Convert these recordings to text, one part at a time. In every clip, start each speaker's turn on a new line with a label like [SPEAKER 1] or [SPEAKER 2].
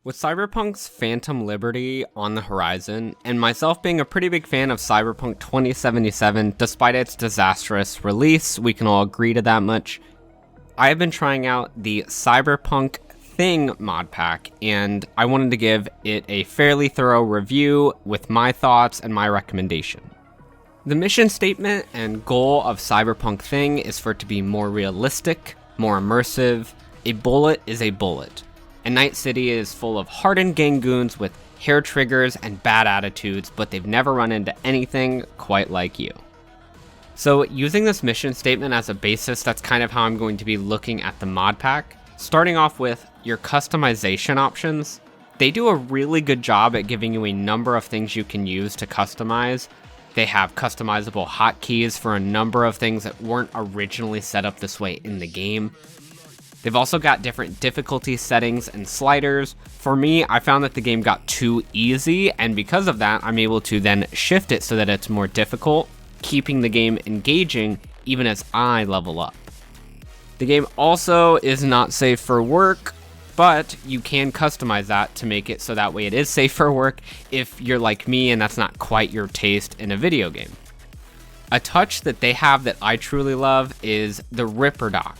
[SPEAKER 1] With Cyberpunk's Phantom Liberty on the horizon, and myself being a pretty big fan of Cyberpunk 2077 despite its disastrous release, we can all agree to that much, I have been trying out the Cyberpunk Thing mod pack, and I wanted to give it a fairly thorough review with my thoughts and my recommendation. The mission statement and goal of Cyberpunk Thing is for it to be more realistic, more immersive. A bullet is a bullet. And Night City is full of hardened gang goons with hair triggers and bad attitudes, but they've never run into anything quite like you. So using this mission statement as a basis, that's kind of how I'm going to be looking at the mod pack. Starting off with your customization options. They do a really good job at giving you a number of things you can use to customize. They have customizable hotkeys for a number of things that weren't originally set up this way in the game. They've also got different difficulty settings and sliders. For me, I found that the game got too easy, and because of that, I'm able to then shift it so that it's more difficult, keeping the game engaging even as I level up. The game also is not safe for work, but you can customize that to make it so that way it is safe for work if you're like me and that's not quite your taste in a video game. A touch that they have that I truly love is the ripperdoc.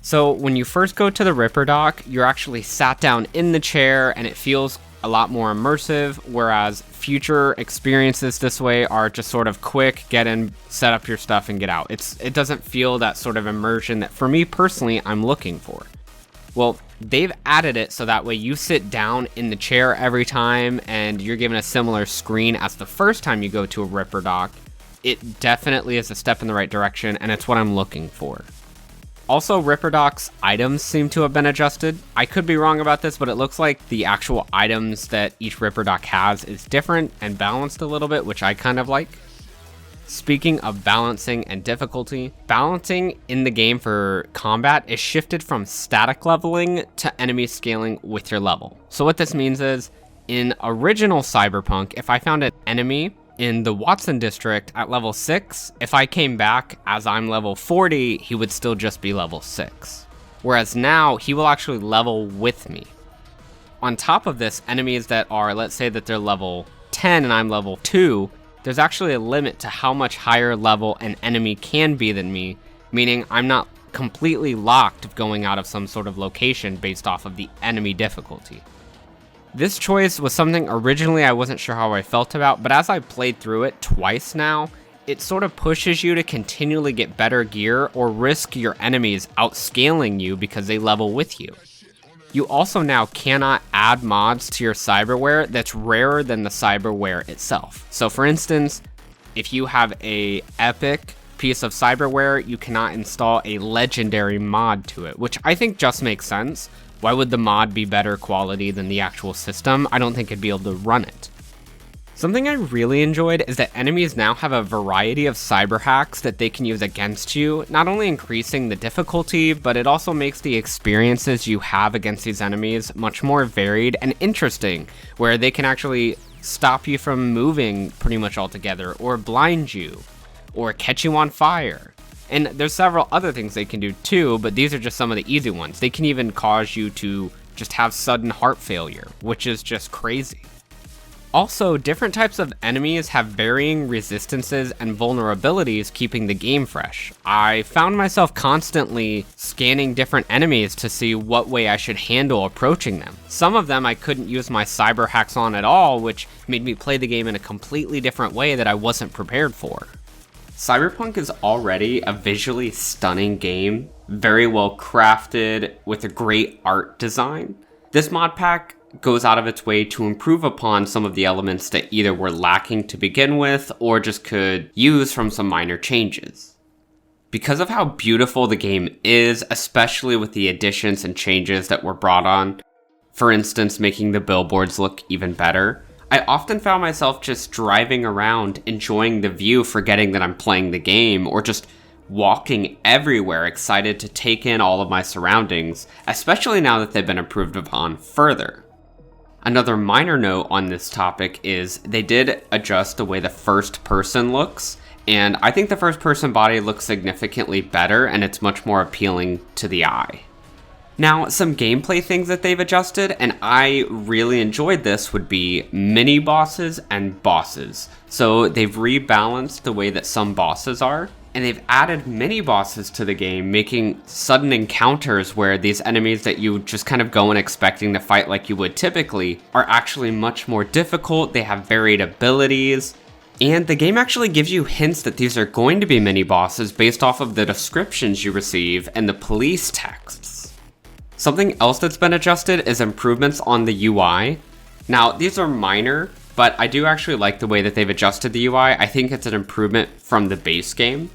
[SPEAKER 1] So when you first go to the ripperdoc, you're actually sat down in the chair and it feels a lot more immersive, whereas future experiences this way are just sort of quick, get in, set up your stuff, and get out. It doesn't feel that sort of immersion that, for me personally, I'm looking for. Well, they've added it so that way you sit down in the chair every time and you're given a similar screen as the first time you go to a ripperdoc. It definitely is a step in the right direction, and it's what I'm looking for. Also, Ripperdoc's items seem to have been adjusted. I could be wrong about this, but it looks like the actual items that each Ripperdoc has is different and balanced a little bit, which I kind of like. Speaking of balancing and difficulty, balancing in the game for combat is shifted from static leveling to enemy scaling with your level. So what this means is, in original Cyberpunk, if I found an enemy in the Watson district at level 6, if I came back as I'm level 40, he would still just be level 6. Whereas now, he will actually level with me. On top of this, enemies that are, let's say that they're level 10 and I'm level 2, there's actually a limit to how much higher level an enemy can be than me, meaning I'm not completely locked of going out of some sort of location based off of the enemy difficulty. This choice was something originally I wasn't sure how I felt about, but as I played through it twice now, it sort of pushes you to continually get better gear or risk your enemies outscaling you because they level with you. You also now cannot add mods to your cyberware that's rarer than the cyberware itself. So for instance, if you have a epic piece of cyberware, you cannot install a legendary mod to it, which I think just makes sense. Why would the mod be better quality than the actual system? I don't think it'd be able to run it. Something I really enjoyed is that enemies now have a variety of cyber hacks that they can use against you, not only increasing the difficulty, but it also makes the experiences you have against these enemies much more varied and interesting, where they can actually stop you from moving pretty much altogether, or blind you, or catch you on fire. And there's several other things they can do too, but these are just some of the easy ones. They can even cause you to just have sudden heart failure, which is just crazy. Also, different types of enemies have varying resistances and vulnerabilities, keeping the game fresh. I found myself constantly scanning different enemies to see what way I should handle approaching them. Some of them I couldn't use my cyber hacks on at all, which made me play the game in a completely different way that I wasn't prepared for. Cyberpunk is already a visually stunning game, very well crafted, with a great art design. This mod pack goes out of its way to improve upon some of the elements that either were lacking to begin with, or just could use from some minor changes. Because of how beautiful the game is, especially with the additions and changes that were brought on, for instance, making the billboards look even better, I often found myself just driving around, enjoying the view, forgetting that I'm playing the game, or just walking everywhere, excited to take in all of my surroundings, especially now that they've been improved upon further. Another minor note on this topic is they did adjust the way the first person looks, and I think the first person body looks significantly better and it's much more appealing to the eye. Now, some gameplay things that they've adjusted, and I really enjoyed this, would be mini bosses and bosses. So they've rebalanced the way that some bosses are, and they've added mini bosses to the game, making sudden encounters where these enemies that you just kind of go in expecting to fight like you would typically are actually much more difficult. They have varied abilities, and the game actually gives you hints that these are going to be mini bosses based off of the descriptions you receive and the police texts. Something else that's been adjusted is improvements on the UI. Now, these are minor, but I do actually like the way that they've adjusted the UI. I think it's an improvement from the base game.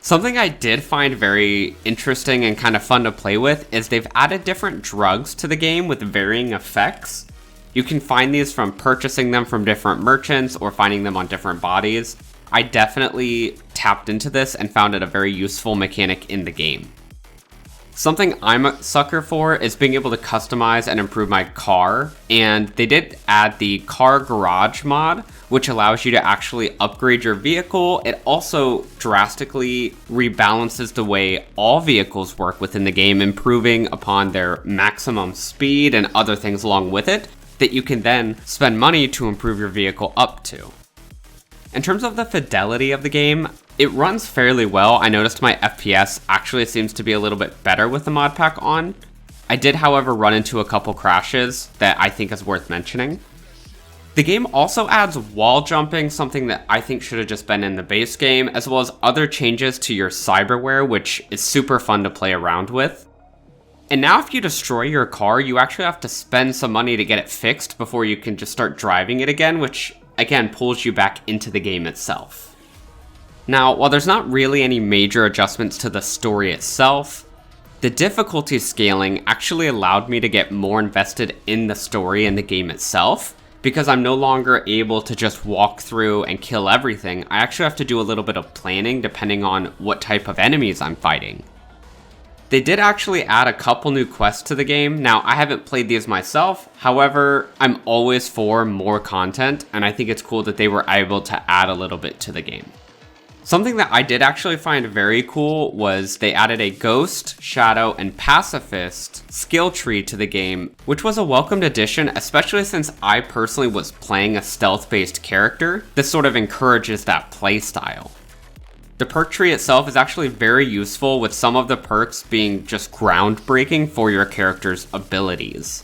[SPEAKER 1] Something I did find very interesting and kind of fun to play with is they've added different drugs to the game with varying effects. You can find these from purchasing them from different merchants or finding them on different bodies. I definitely tapped into this and found it a very useful mechanic in the game. Something I'm a sucker for is being able to customize and improve my car, and they did add the car garage mod, which allows you to actually upgrade your vehicle. It also drastically rebalances the way all vehicles work within the game, improving upon their maximum speed and other things along with it that you can then spend money to improve your vehicle up to. In terms of the fidelity of the game, it runs fairly well. I noticed my FPS actually seems to be a little bit better with the mod pack on. I did, however, run into a couple crashes that I think is worth mentioning. The game also adds wall jumping, something that I think should have just been in the base game, as well as other changes to your cyberware, which is super fun to play around with. And now if you destroy your car, you actually have to spend some money to get it fixed before you can just start driving it again, which again pulls you back into the game itself. Now, while there's not really any major adjustments to the story itself, the difficulty scaling actually allowed me to get more invested in the story and the game itself, because I'm no longer able to just walk through and kill everything. I actually have to do a little bit of planning depending on what type of enemies I'm fighting. They did actually add a couple new quests to the game. Now, I haven't played these myself, however, I'm always for more content, and I think it's cool that they were able to add a little bit to the game. Something that I did actually find very cool was they added a Ghost, Shadow, and Pacifist skill tree to the game, which was a welcomed addition, especially since I personally was playing a stealth-based character. This sort of encourages that playstyle. The perk tree itself is actually very useful, with some of the perks being just groundbreaking for your character's abilities.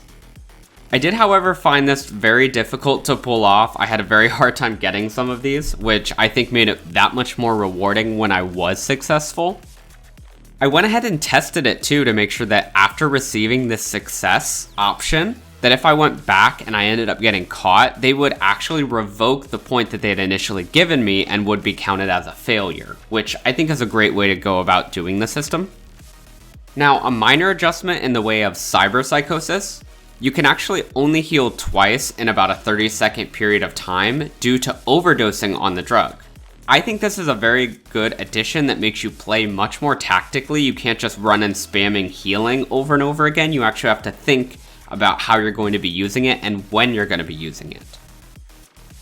[SPEAKER 1] I did, however, find this very difficult to pull off. I had a very hard time getting some of these, which I think made it that much more rewarding when I was successful. I went ahead and tested it too to make sure that after receiving this success option, that if I went back and I ended up getting caught, they would actually revoke the point that they had initially given me and would be counted as a failure, which I think is a great way to go about doing the system. Now, a minor adjustment in the way of cyberpsychosis. You can actually only heal twice in about a 30-second period of time due to overdosing on the drug. I think this is a very good addition that makes you play much more tactically. You can't just run and spamming healing over and over again. You actually have to think about how you're going to be using it and when you're going to be using it.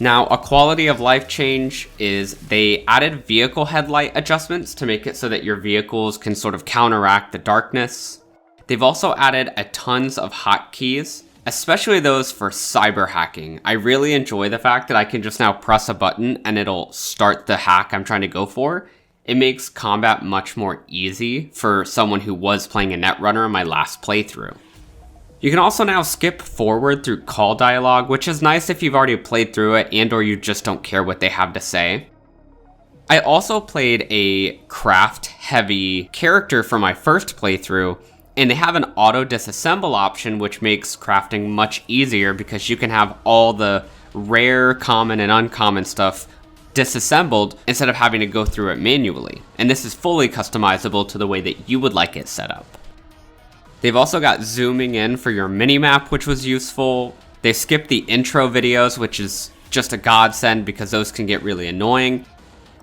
[SPEAKER 1] Now, a quality of life change is they added vehicle headlight adjustments to make it so that your vehicles can sort of counteract the darkness. They've also added a tons of hotkeys, especially those for cyber hacking. I really enjoy the fact that I can just now press a button and it'll start the hack I'm trying to go for. It makes combat much more easy for someone who was playing a Netrunner in my last playthrough. You can also now skip forward through call dialogue, which is nice if you've already played through it and or you just don't care what they have to say. I also played a craft-heavy character for my first playthrough, and they have an auto disassemble option, which makes crafting much easier because you can have all the rare, common, and uncommon stuff disassembled instead of having to go through it manually. And this is fully customizable to the way that you would like it set up. They've also got zooming in for your minimap, which was useful. They skipped the intro videos, which is just a godsend because those can get really annoying.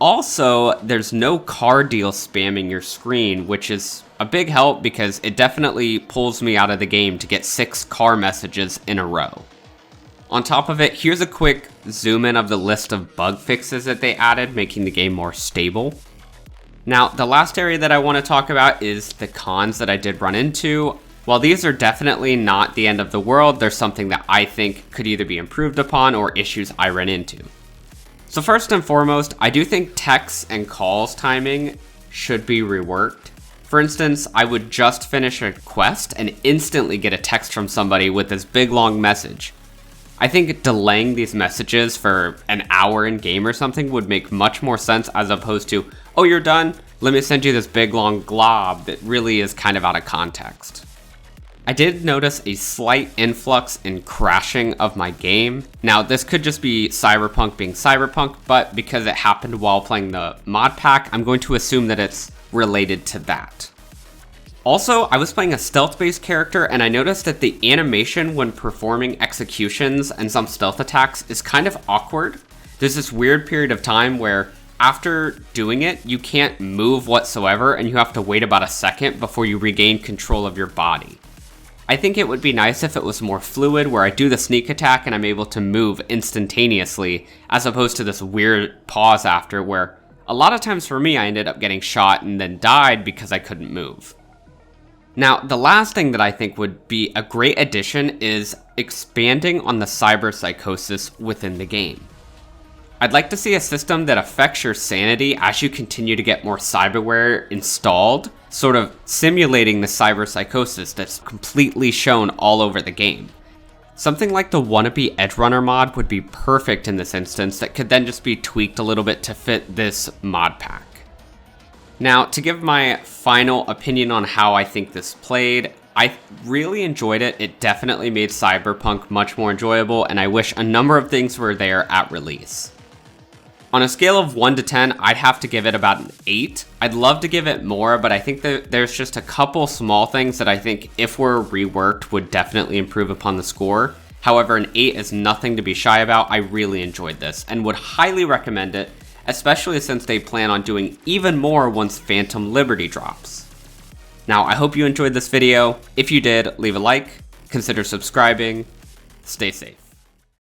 [SPEAKER 1] Also, there's no car deal spamming your screen, which is a big help because it definitely pulls me out of the game to get 6 car messages in a row. On top of it, here's a quick zoom in of the list of bug fixes that they added, making the game more stable. Now, the last area that I want to talk about is the cons that I did run into. While these are definitely not the end of the world, there's something that I think could either be improved upon or issues I ran into. So first and foremost, I do think texts and calls timing should be reworked. For instance, I would just finish a quest and instantly get a text from somebody with this big long message. I think delaying these messages for an hour in game or something would make much more sense as opposed to, oh, you're done? Let me send you this big long glob that really is kind of out of context. I did notice a slight influx in crashing of my game. Now, this could just be Cyberpunk being Cyberpunk, but because it happened while playing the Modpack, I'm going to assume that it's related to that. Also, I was playing a stealth-based character, and I noticed that the animation when performing executions and some stealth attacks is kind of awkward. There's this weird period of time where after doing it, you can't move whatsoever, and you have to wait about a second before you regain control of your body. I think it would be nice if it was more fluid, where I do the sneak attack and I'm able to move instantaneously, as opposed to this weird pause after, where a lot of times for me I ended up getting shot and then died because I couldn't move. Now, the last thing that I think would be a great addition is expanding on the cyberpsychosis within the game. I'd like to see a system that affects your sanity as you continue to get more cyberware installed, sort of simulating the cyberpsychosis that's completely shown all over the game. Something like the wannabe Edgerunner mod would be perfect in this instance that could then just be tweaked a little bit to fit this mod pack. Now, to give my final opinion on how I think this played, I really enjoyed it. It definitely made Cyberpunk much more enjoyable, and I wish a number of things were there at release. On a scale of 1 to 10, I'd have to give it about an 8. I'd love to give it more, but I think that there's just a couple small things that I think, if were reworked, would definitely improve upon the score. However, an 8 is nothing to be shy about. I really enjoyed this and would highly recommend it, especially since they plan on doing even more once Phantom Liberty drops. Now, I hope you enjoyed this video. If you did, leave a like, consider subscribing, stay safe.